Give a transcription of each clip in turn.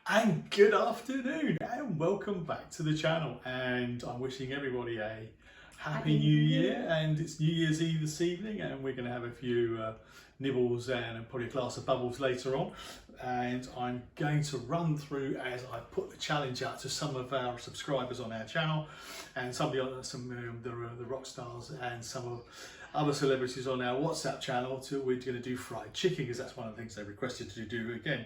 And good afternoon and welcome back to the channel, and I'm wishing everybody a happy new year. And it's New Year's Eve this evening, and we're going to have a few nibbles and probably a glass of bubbles later on, and I'm going to run through as I put the challenge out to some of our subscribers on our channel and some of the rock stars and some of other celebrities on our WhatsApp channel. We're going to do fried chicken because that's one of the things they requested to do again.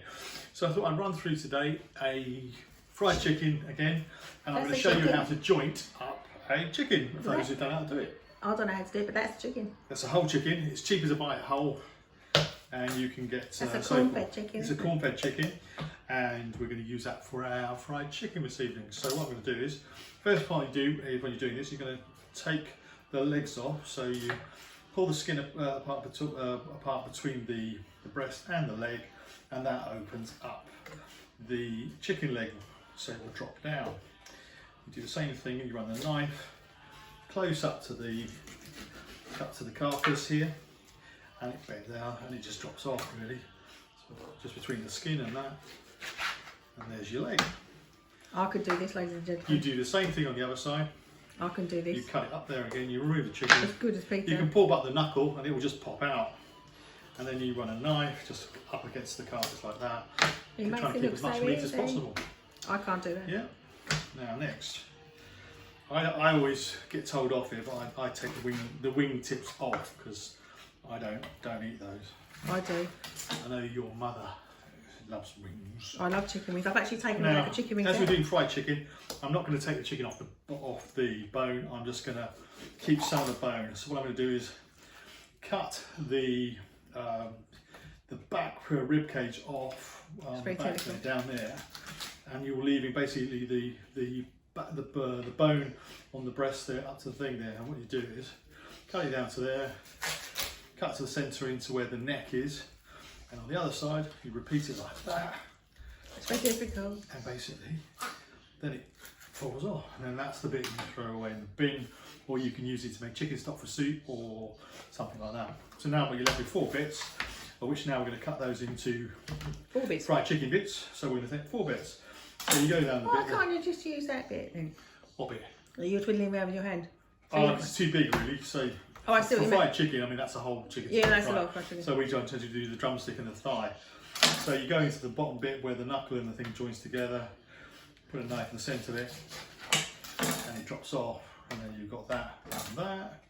So I thought I'd run through today a fried chicken again, and I'm going to show you how to joint up a chicken for those who don't know how to do it. I don't know how to do it, but that's chicken. That's a whole chicken. It's cheaper to buy it whole, and you can get that's a corn-fed chicken. It's a corn-fed chicken, and we're going to use that for our fried chicken this evening. So what I'm going to do is, first part you do is when you're doing this, you're going to take the legs off. So you pull the skin apart between the breast and the leg, and that opens up the chicken leg, so it will drop down. You do the same thing. You run the knife close up to the carcass here, and it bends down and it just drops off really. So just between the skin and that, and there's your leg. I could do this, ladies and gentlemen. You do the same thing on the other side. I can do this. You cut it up there again, you remove the chicken. As good as Peter. You can pull back the knuckle and it will just pop out. And then you run a knife just up against the carcass like that. It You're makes trying to it keep look as much so meat as easy. possible. I can't do that. Yeah. Now next, I always get told off if I take the wing tips off, because I don't eat those. I do. I know your mother loves wings. I love chicken wings. I've actually taken Now, the chicken wings as out. we're doing fried chicken, I'm not going to take the chicken off the bone. I'm just going to keep some of the bone. So what I'm going to do is cut the back rib cage off, very back technical. there, down there, and you're leaving basically the bone on the breast there up to the thing there. And what you do is cut it down to there, cut to the centre into where the neck is, and on the other side you repeat it like that. It's very difficult. And basically, then it falls off, and then that's the bit you throw away in the bin, or you can use it to make chicken stock for soup or something like that. So now you're left with 4 bits, of which now we're going to cut those into 4 bits. fried chicken bits. So we're going to take 4 bits. So you go down the Why bit. can't you just use that bit then? What bit? You're twiddling around with your hand. Oh, it's too big really. So Oh, I see what for you mean. fried chicken, I mean that's a whole chicken. Yeah, that's a fried. lot of fried chicken. So we tend to do the drumstick and the thigh. So you go into the bottom bit where the knuckle and the thing joins together, put a knife in the centre of it, and it drops off, and then you've got that and that.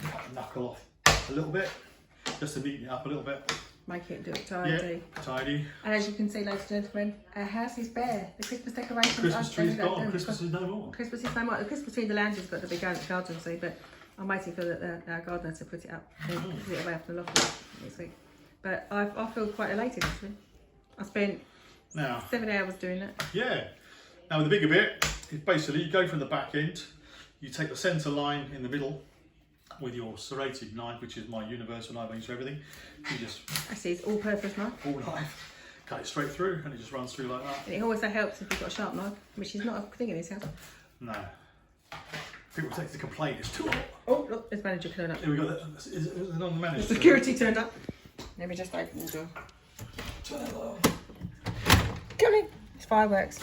Cut the knuckle off a little bit, just to neaten it up a little bit. Make it look tidy. Yeah, tidy. And as you can see, ladies and gentlemen, our house is bare. The Christmas decorations Christmas are tree's still gone, going. Christmas is no more. Christmas is no more. The Christmas tree in the lounge has got the big garden tree, but I'm waiting for our gardener to put it up. Put it away after the loft next week. But I feel quite elated actually. I spent Now, 7 hours doing that. yeah. Now the bigger bit is basically you go from the back end, you take the centre line in the middle with your serrated knife, which is my universal knife I use for everything. You just Actually, it's all-purpose knife. pull knife, cut it straight through, and it just runs through like that. And it also helps if you've got a sharp knife, which is not a thing in this house. No. People take to complain, it's too hot. Oh, look, there's manager turned up. Here we go, is it on the The manager? security turned up. Let me just open the door. Turn it off. Come in. It's fireworks.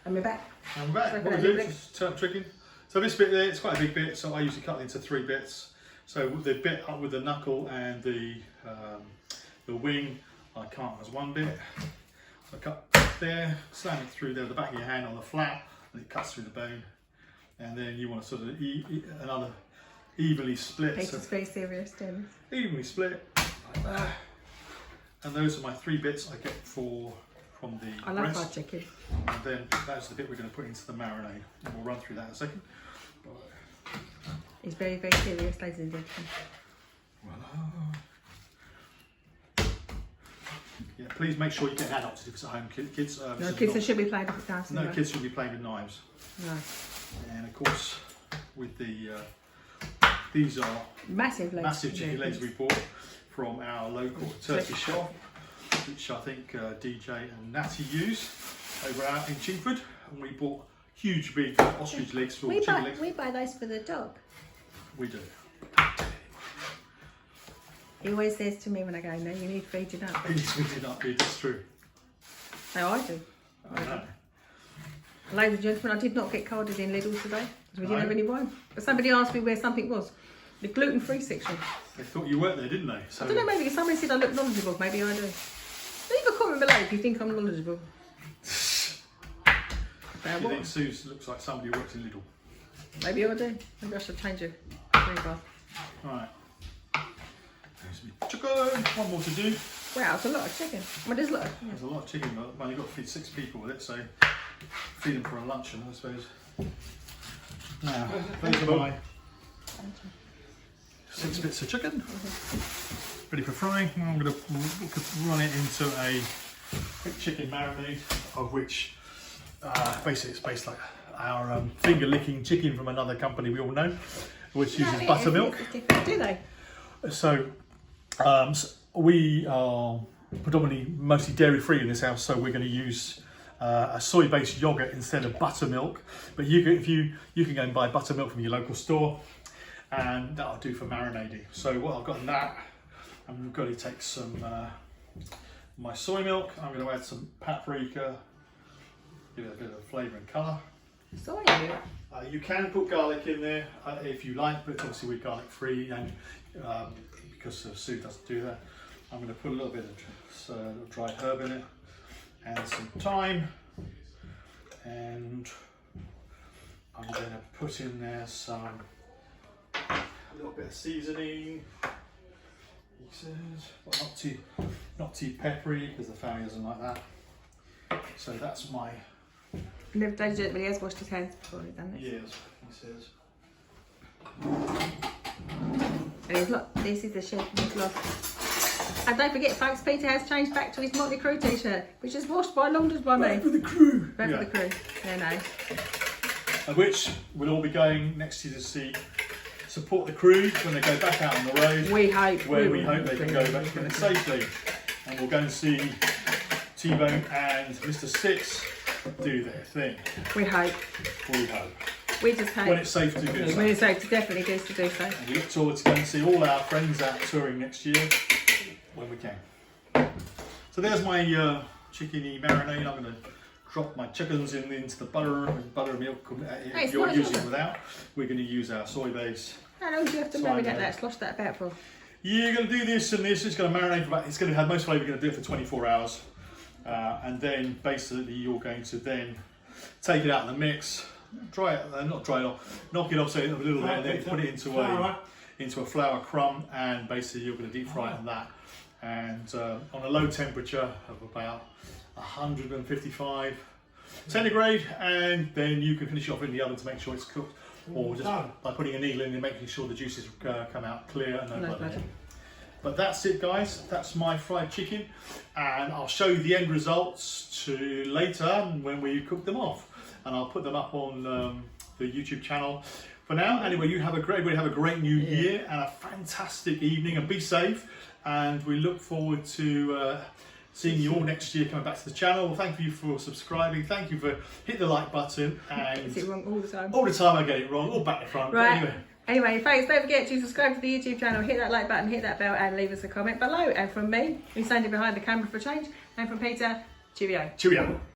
And we're back. And we're back. So What we do is turn up chicken. So this bit there, it's quite a big bit, so I usually cut it into 3 bits. So the bit up with the knuckle and the wing, I count as 1 bit. So I cut there, slam it through there with the back of your hand on the flat, and it cuts through the bone. And then you want to sort of another evenly split. Peter's So very serious, Dennis. evenly split like that. And those are my 3 bits I get from the I love breast. fried chicken. And then that's the bit we're going to put into the marinade, and we'll run through that in a second. He's very, very serious, ladies and gentlemen. Yeah, please make sure you get adults if it's at home, kids. No kids should be playing with the house. No kids should be playing with knives. No. And of course, with the these are Massive legs. massive chicken legs we bought from our local Turkish shop, which I think DJ and Natty use over out in Chingford, and we bought huge big ostrich legs for chicken legs. We buy those for the dog. We do. He always says to me when I go in there, you need feeding up. It's really not good, it's true. No, I do. I know. Ladies and gentlemen, I did not get carded in Lidl's today because we didn't No. have any wine. But somebody asked me where something was. The gluten-free section. They thought you worked there, didn't they? So I don't know, maybe somebody said I look knowledgeable. Maybe I do. Leave a comment below if you think I'm knowledgeable. Do you think Sue looks like somebody who works in Lidl? Maybe I do. Maybe I should change it. Right. Right. There's my chicken. One more to do. Wow, it's a lot of chicken. Well, there's a lot. There's a lot of chicken, but well, you've got to feed 6 people with it, so feed them for a luncheon, I suppose. Now, those are my 6 bits of chicken, ready for frying. I'm going to run it into a quick chicken marinade, of which basically it's based like our finger licking chicken from another company we all know, which uses buttermilk. Do they? So we are predominantly mostly dairy free in this house, so we're going to use a soy-based yogurt instead of buttermilk. But you can go and buy buttermilk from your local store, and that'll do for marinating. So what I've got in that, I'm going to take some my soy milk. I'm going to add some paprika, give it a bit of flavour and colour. Soy. You can put garlic in there if you like, but obviously we're garlic free, and because Sue doesn't do that, I'm going to put a little bit of dried herb in it and some thyme, and I'm going to put in there a little bit of seasoning. He says, well, not too peppery because the family doesn't like that. So that's my. Ladies and gentlemen, he has washed his hands before he's done this. Yes, he says. And he's look, this is the chef vlog. And don't forget, folks, Peter has changed back to his Motley Crue t-shirt, which is washed by Launders by me. Back for the crew. Back for the crew. Yeah, no. And which we'll all be going next year to see, support the crew when they go back out on the road. We hope. Where we hope they can go back in safely. And we'll go and see T-Bone and Mr. Six do their thing. We hope. We hope. We just hope. When it's safe to do so. When it's safe to definitely do so. And we look forward to going and see all our friends out touring next year when we can. So there's my chickeny marinade. I'm going to drop my chickens into the buttermilk if you're using without. We're going to use our soy base. How long do you have to marinate that? Slosh that about for? You're going to do this and this. It's going to marinate for about. It's going to have most flavour. You're going to do it for 24 hours, and then basically you're going to then take it out of the mix, dry it, not dry it off, knock it off so a little bit, and then put it into a flour crumb, and basically you're going to deep fry it on that, and on a low temperature of about 155 centigrade, and then you can finish it off in the oven to make sure it's cooked, or just by putting a needle in and making sure the juices come out clear and no blood. But that's it, guys. That's my fried chicken, and I'll show you the end results to later when we cook them off, and I'll put them up on the YouTube channel. For now, anyway, everybody have a great new year and a fantastic evening, and be safe. And we look forward to seeing you all next year coming back to the channel. Well, thank you for subscribing. Thank you for hitting the like button. And Is it wrong all the time? All the time I get it wrong, all back to front. Right. But Anyway, folks, don't forget to subscribe to the YouTube channel, hit that like button, hit that bell, and leave us a comment below. And from me, who's standing behind the camera for change, and from Peter, cheerio. Cheerio.